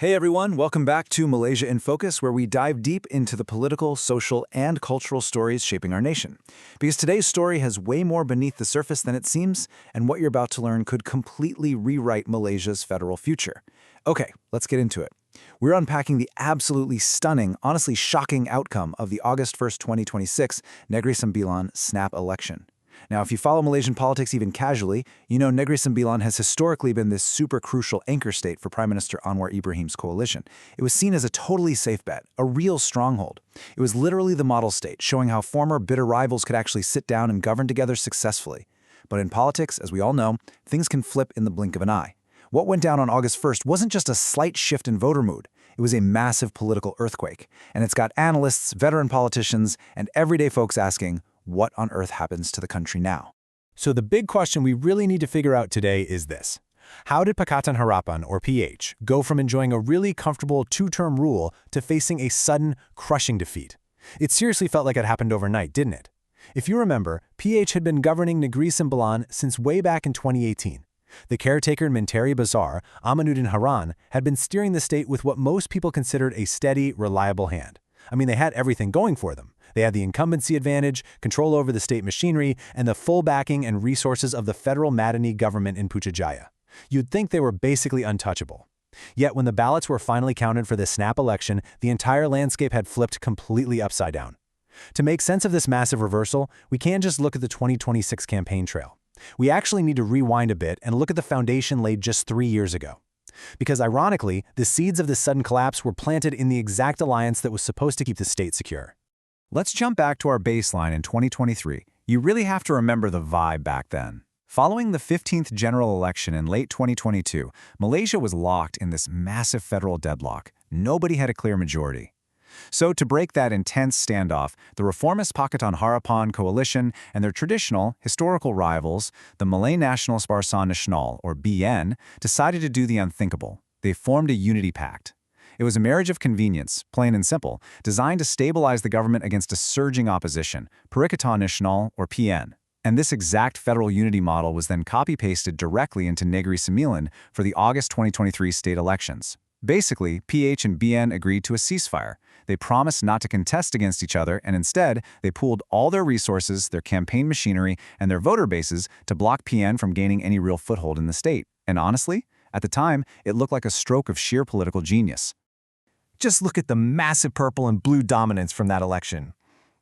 Hey everyone, welcome back to Malaysia in Focus, where we dive deep into the political, social, and cultural stories shaping our nation. Because today's story has way more beneath the surface than it seems, and what you're about to learn could completely rewrite Malaysia's federal future. Okay, let's get into it. We're unpacking the absolutely stunning, honestly shocking outcome of the August 1st, 2026 Negeri Sembilan snap election. Now, if you follow Malaysian politics even casually, you know Negeri Sembilan has historically been this super crucial anchor state for Prime Minister Anwar Ibrahim's coalition. It was seen as a totally safe bet, a real stronghold. It was literally the model state, showing how former bitter rivals could actually sit down and govern together successfully. But in politics, as we all know, things can flip in the blink of an eye. What went down on August 1st wasn't just a slight shift in voter mood. It was a massive political earthquake. And it's got analysts, veteran politicians, and everyday folks asking, what on earth happens to the country now? So the big question we really need to figure out today is this. How did Pakatan Harapan, or PH, go from enjoying a really comfortable two-term rule to facing a sudden, crushing defeat? It seriously felt like it happened overnight, didn't it? If you remember, PH had been governing Negeri Sembilan since way back in 2018. The caretaker in Menteri Besar, Amanuddin Haran, had been steering the state with what most people considered a steady, reliable hand. I mean, they had everything going for them. They had the incumbency advantage, control over the state machinery, and the full backing and resources of the federal Madani government in Putrajaya. You'd think they were basically untouchable. Yet when the ballots were finally counted for this snap election, the entire landscape had flipped completely upside down. To make sense of this massive reversal, we can't just look at the 2026 campaign trail. We actually need to rewind a bit and look at the foundation laid just 3 years ago. Because ironically, the seeds of this sudden collapse were planted in the exact alliance that was supposed to keep the state secure. Let's jump back to our baseline in 2023. You really have to remember the vibe back then. Following the 15th general election in late 2022, Malaysia was locked in this massive federal deadlock. Nobody had a clear majority. So to break that intense standoff, the reformist Pakatan Harapan coalition and their traditional, historical rivals, the Malay National Barisan Nasional, or BN, decided to do the unthinkable. They formed a unity pact. It was a marriage of convenience, plain and simple, designed to stabilize the government against a surging opposition, Perikatan Nasional, or PN. And this exact federal unity model was then copy-pasted directly into Negeri Sembilan for the August 2023 state elections. Basically, PH and BN agreed to a ceasefire. They promised not to contest against each other, and instead, they pooled all their resources, their campaign machinery, and their voter bases to block PN from gaining any real foothold in the state. And honestly, at the time, it looked like a stroke of sheer political genius. Just look at the massive purple and blue dominance from that election.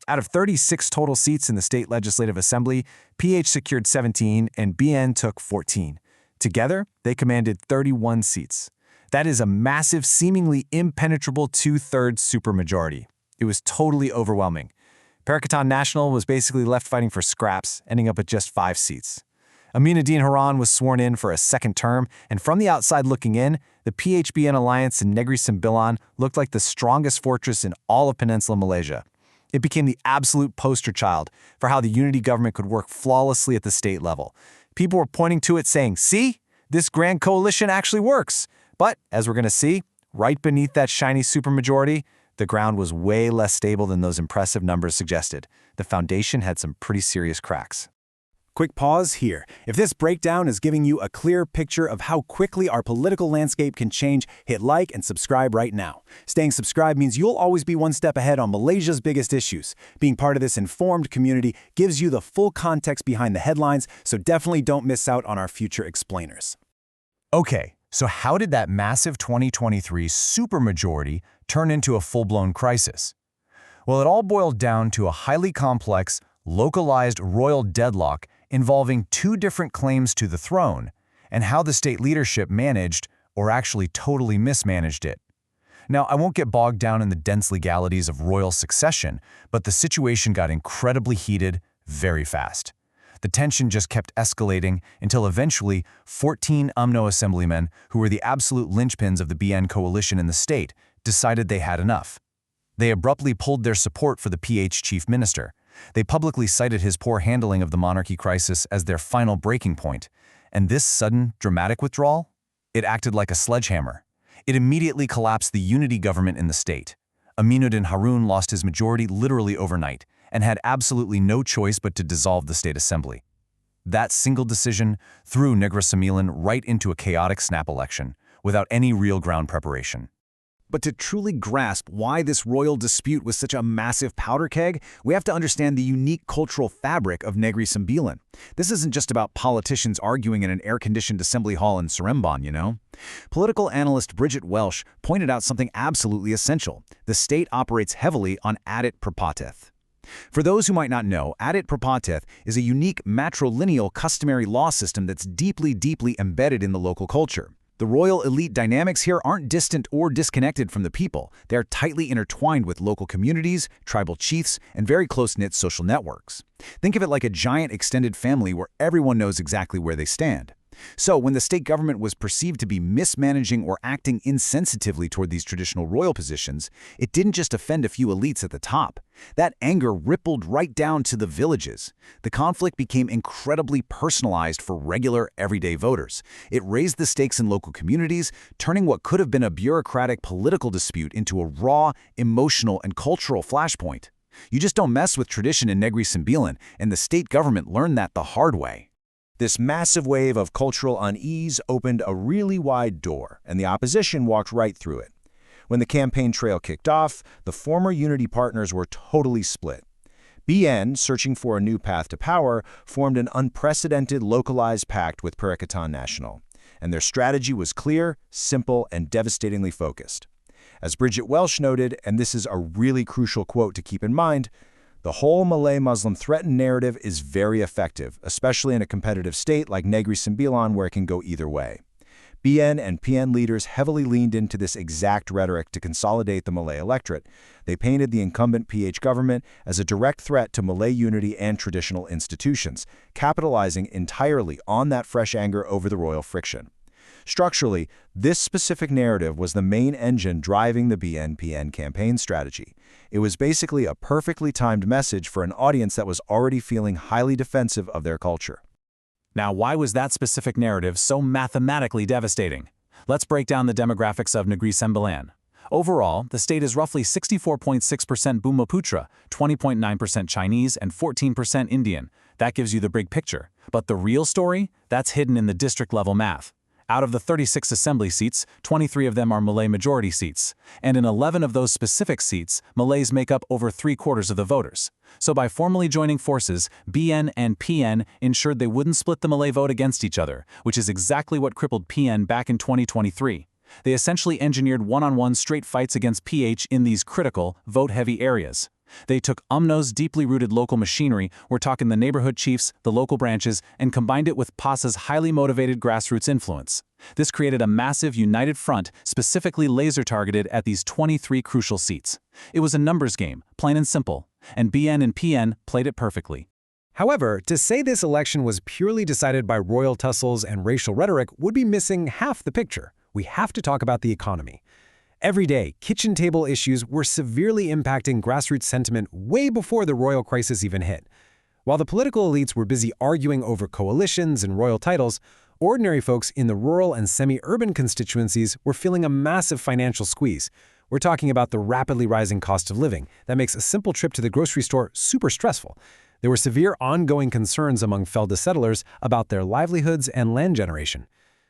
Out of 36 total seats in the state legislative assembly, PH secured 17 and BN took 14. Together, they commanded 31 seats. That is a massive, seemingly impenetrable two-thirds supermajority. It was totally overwhelming. Pakatan Nasional was basically left fighting for scraps, ending up with just 5 seats. Amanuddin Haran was sworn in for a second term, and from the outside looking in, the PHBN alliance in Negeri Sembilan looked like the strongest fortress in all of Peninsula Malaysia. It became the absolute poster child for how the unity government could work flawlessly at the state level. People were pointing to it saying, see, this grand coalition actually works. But, as we're going to see, right beneath that shiny supermajority, the ground was way less stable than those impressive numbers suggested. The foundation had some pretty serious cracks. Quick pause here. If this breakdown is giving you a clear picture of how quickly our political landscape can change, hit like and subscribe right now. Staying subscribed means you'll always be one step ahead on Malaysia's biggest issues. Being part of this informed community gives you the full context behind the headlines, so definitely don't miss out on our future explainers. Okay, so how did that massive 2023 supermajority turn into a full-blown crisis? Well, it all boiled down to a highly complex, localized royal deadlock involving 2 different claims to the throne, and how the state leadership managed, or actually totally mismanaged it. Now, I won't get bogged down in the dense legalities of royal succession, but the situation got incredibly heated very fast. The tension just kept escalating until eventually 14 UMNO assemblymen, who were the absolute linchpins of the BN coalition in the state, decided they had enough. They abruptly pulled their support for the PH chief minister. They publicly cited his poor handling of the monarchy crisis as their final breaking point. And this sudden, dramatic withdrawal? It acted like a sledgehammer. It immediately collapsed the unity government in the state. Amanuddin Harun lost his majority literally overnight and had absolutely no choice but to dissolve the state assembly. That single decision threw Negeri Sembilan right into a chaotic snap election, without any real ground preparation. But to truly grasp why this royal dispute was such a massive powder keg, we have to understand the unique cultural fabric of Negeri Sembilan. This isn't just about politicians arguing in an air-conditioned assembly hall in Seremban, you know? Political analyst Bridget Welsh pointed out something absolutely essential. The state operates heavily on adat prapatith. For those who might not know, adat prapatith is a unique matrilineal customary law system that's deeply embedded in the local culture. The royal elite dynamics here aren't distant or disconnected from the people. They are tightly intertwined with local communities, tribal chiefs, and very close-knit social networks. Think of it like a giant extended family where everyone knows exactly where they stand. So, when the state government was perceived to be mismanaging or acting insensitively toward these traditional royal positions, it didn't just offend a few elites at the top. That anger rippled right down to the villages. The conflict became incredibly personalized for regular, everyday voters. It raised the stakes in local communities, turning what could have been a bureaucratic political dispute into a raw, emotional, and cultural flashpoint. You just don't mess with tradition in Negeri Sembilan, and the state government learned that the hard way. This massive wave of cultural unease opened a really wide door, and the opposition walked right through it. When the campaign trail kicked off, the former unity partners were totally split. BN, searching for a new path to power, formed an unprecedented localized pact with Pakatan Nasional, and their strategy was clear, simple, and devastatingly focused. As Bridget Welsh noted, and this is a really crucial quote to keep in mind, the whole Malay-Muslim threatened narrative is very effective, especially in a competitive state like Negeri Sembilan where it can go either way. BN and PN leaders heavily leaned into this exact rhetoric to consolidate the Malay electorate. They painted the incumbent PH government as a direct threat to Malay unity and traditional institutions, capitalizing entirely on that fresh anger over the royal friction. Structurally, this specific narrative was the main engine driving the BN-PN campaign strategy. It was basically a perfectly timed message for an audience that was already feeling highly defensive of their culture. Now, why was that specific narrative so mathematically devastating? Let's break down the demographics of Negeri Sembilan. Overall, the state is roughly 64.6% Bumiputra, 20.9% Chinese, and 14% Indian. That gives you the big picture. But the real story? That's hidden in the district-level math. Out of the 36 assembly seats, 23 of them are Malay majority seats. And in 11 of those specific seats, Malays make up over 3/4 of the voters. So by formally joining forces, BN and PN ensured they wouldn't split the Malay vote against each other, which is exactly what crippled PN back in 2023. They essentially engineered one-on-one straight fights against PH in these critical, vote-heavy areas. They took UMNO's deeply rooted local machinery, we're talking the neighborhood chiefs, the local branches, and combined it with PASA's highly motivated grassroots influence. This created a massive united front specifically laser-targeted at these 23 crucial seats. It was a numbers game, plain and simple, and BN and PN played it perfectly. However, to say this election was purely decided by royal tussles and racial rhetoric would be missing half the picture. We have to talk about the economy. Every day, kitchen table issues were severely impacting grassroots sentiment way before the royal crisis even hit. While the political elites were busy arguing over coalitions and royal titles, ordinary folks in the rural and semi-urban constituencies were feeling a massive financial squeeze. We're talking about the rapidly rising cost of living that makes a simple trip to the grocery store super stressful. There were severe ongoing concerns among Felda settlers about their livelihoods and land generation.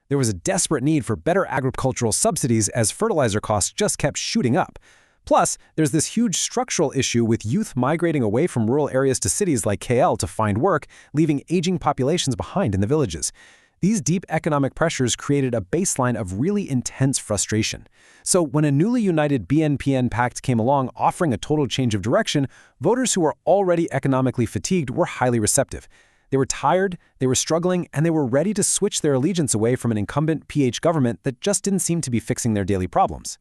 There was a desperate need for better agricultural subsidies as fertilizer costs just kept shooting up. Plus, there's this huge structural issue with youth migrating away from rural areas to cities like KL to find work, leaving aging populations behind in the villages. These deep economic pressures created a baseline of really intense frustration. So when a newly united BN-PN pact came along offering a total change of direction, voters who were already economically fatigued were highly receptive. They were tired, they were struggling, and they were ready to switch their allegiance away from an incumbent PH government that just didn't seem to be fixing their daily problems.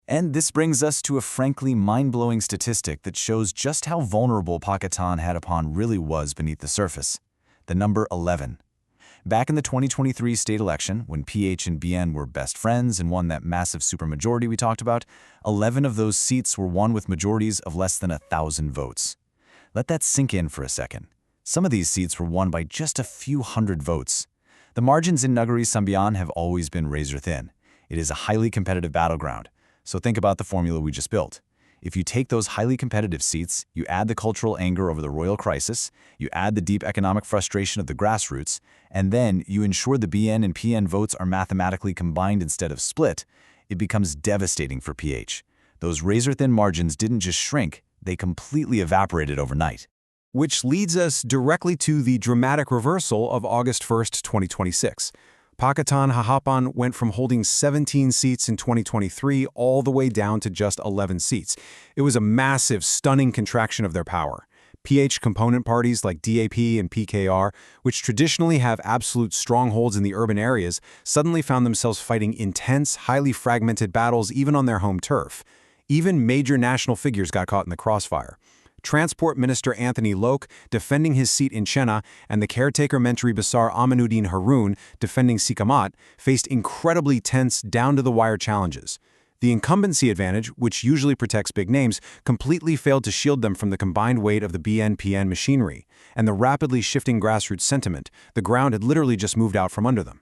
And this brings us to a frankly mind-blowing statistic that shows just how vulnerable Pakatan Harapan really was beneath the surface. The number 11. Back in the 2023 state election, when PH and BN were best friends and won that massive supermajority we talked about, 11 of those seats were won with majorities of less than 1,000 votes. Let that sink in for a second. Some of these seats were won by just a few hundred votes. The margins in Negeri Sembilan have always been razor-thin. It is a highly competitive battleground. So think about the formula we just built. If you take those highly competitive seats, you add the cultural anger over the royal crisis, you add the deep economic frustration of the grassroots, and then you ensure the BN and PN votes are mathematically combined instead of split, it becomes devastating for PH. Those razor-thin margins didn't just shrink, they completely evaporated overnight. Which leads us directly to the dramatic reversal of August 1st, 2026. Pakatan Harapan went from holding 17 seats in 2023 all the way down to just 11 seats. It was a massive, stunning contraction of their power. PH component parties like DAP and PKR, which traditionally have absolute strongholds in the urban areas, suddenly found themselves fighting intense, highly fragmented battles even on their home turf. Even major national figures got caught in the crossfire. Transport Minister Anthony Loke defending his seat in Chenna and the caretaker Menteri Besar Aminuddin Harun defending Sikamat faced incredibly tense, down-to-the-wire challenges. The incumbency advantage, which usually protects big names, completely failed to shield them from the combined weight of the BN-PN machinery and the rapidly shifting grassroots sentiment. The ground had literally just moved out from under them.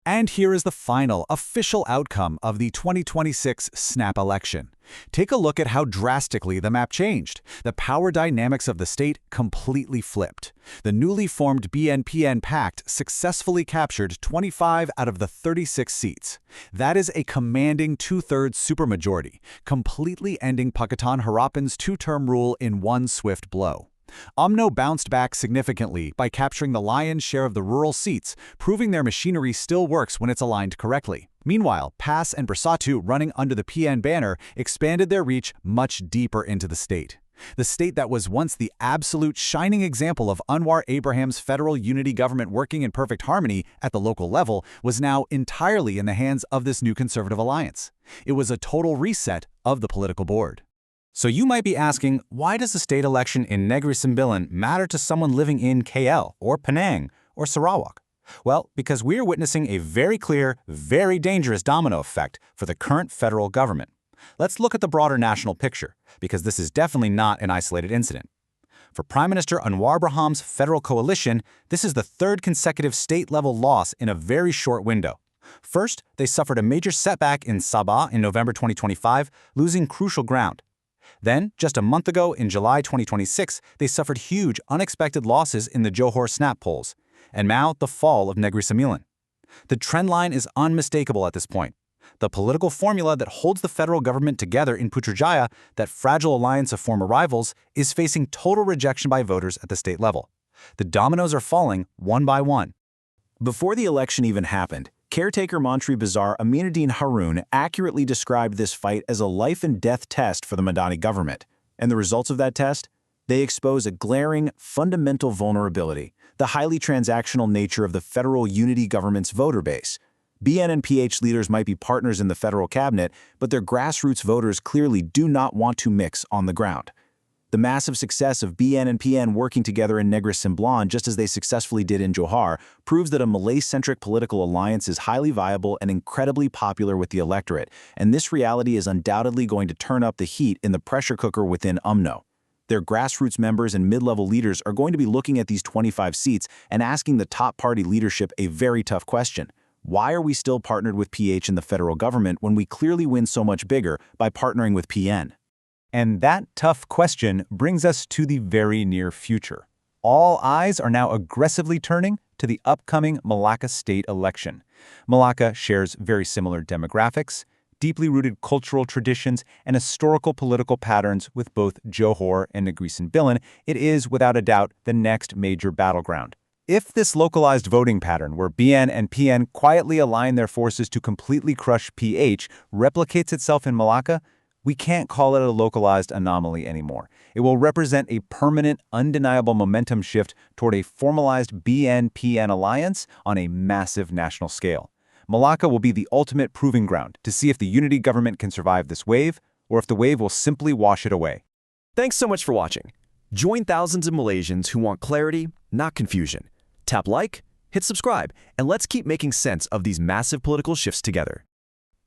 And here is the final, official outcome of the 2026 snap election. Take a look at how drastically the map changed. The power dynamics of the state completely flipped. The newly formed BN-PN pact successfully captured 25 out of the 36 seats. That is a commanding two-thirds supermajority, completely ending Pakatan Harapan's two-term rule in one swift blow. UMNO bounced back significantly by capturing the lion's share of the rural seats, proving their machinery still works when it's aligned correctly. Meanwhile, PAS and Bersatu, running under the PN banner, expanded their reach much deeper into the state. The state that was once the absolute shining example of Anwar Ibrahim's federal unity government working in perfect harmony at the local level was now entirely in the hands of this new conservative alliance. It was a total reset of the political board. So you might be asking, why does the state election in Negeri Sembilan matter to someone living in KL or Penang or Sarawak? Well, because we are witnessing a very clear, very dangerous domino effect for the current federal government. Let's look at the broader national picture, because this is definitely not an isolated incident. For Prime Minister Anwar Ibrahim's federal coalition, this is the third consecutive state-level loss in a very short window. First, they suffered a major setback in Sabah in November 2025, losing crucial ground. Then, just a month ago in July 2026, they suffered huge, unexpected losses in the Johor snap polls. And now, the fall of Negeri Sembilan. The trend line is unmistakable at this point. The political formula that holds the federal government together in Putrajaya, that fragile alliance of former rivals, is facing total rejection by voters at the state level. The dominoes are falling one by one. Before the election even happened, caretaker Menteri Besar Aminuddin Harun accurately described this fight as a life-and-death test for the Madani government. And the results of that test? They expose a glaring, fundamental vulnerability, the highly transactional nature of the federal unity government's voter base. BN and PH leaders might be partners in the federal cabinet, but their grassroots voters clearly do not want to mix on the ground. The massive success of BN and PN working together in Negeri Sembilan, just as they successfully did in Johor, proves that a Malay-centric political alliance is highly viable and incredibly popular with the electorate, and this reality is undoubtedly going to turn up the heat in the pressure cooker within UMNO. Their grassroots members and mid-level leaders are going to be looking at these 25 seats and asking the top party leadership a very tough question. Why are we still partnered with PH in the federal government when we clearly win so much bigger by partnering with PN? And that tough question brings us to the very near future. All eyes are now aggressively turning to the upcoming Malacca state election. Malacca shares very similar demographics, deeply rooted cultural traditions, and historical political patterns with both Johor and Negeri Sembilan. It is, without a doubt, the next major battleground. If this localized voting pattern, where BN and PN quietly align their forces to completely crush PH, replicates itself in Malacca, we can't call it a localized anomaly anymore. It will represent a permanent, undeniable momentum shift toward a formalized BN-PN alliance on a massive national scale. Malacca will be the ultimate proving ground to see if the unity government can survive this wave, or if the wave will simply wash it away. Thanks so much for watching. Join thousands of Malaysians who want clarity, not confusion. Tap like, hit subscribe, and let's keep making sense of these massive political shifts together.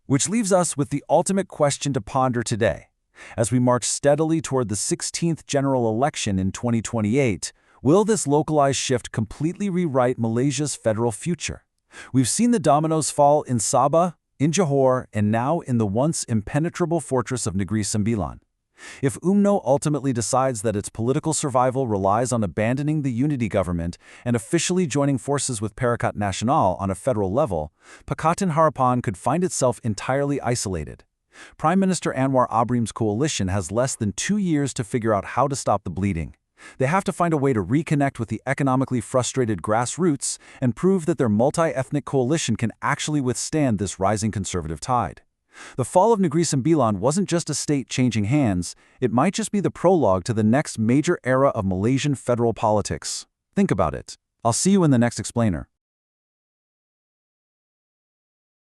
Which leaves us with the ultimate question to ponder today. As we march steadily toward the 16th general election in 2028, will this localized shift completely rewrite Malaysia's federal future? We've seen the dominoes fall in Sabah, in Johor, and now in the once impenetrable fortress of Negeri Sembilan. If UMNO ultimately decides that its political survival relies on abandoning the unity government and officially joining forces with Perikatan Nasional on a federal level, Pakatan Harapan could find itself entirely isolated. Prime Minister Anwar Ibrahim's coalition has less than 2 years to figure out how to stop the bleeding. They have to find a way to reconnect with the economically frustrated grassroots and prove that their multi-ethnic coalition can actually withstand this rising conservative tide. The fall of Negeri Sembilan wasn't just a state changing hands, it might just be the prologue to the next major era of Malaysian federal politics. Think about it. I'll see you in the next explainer.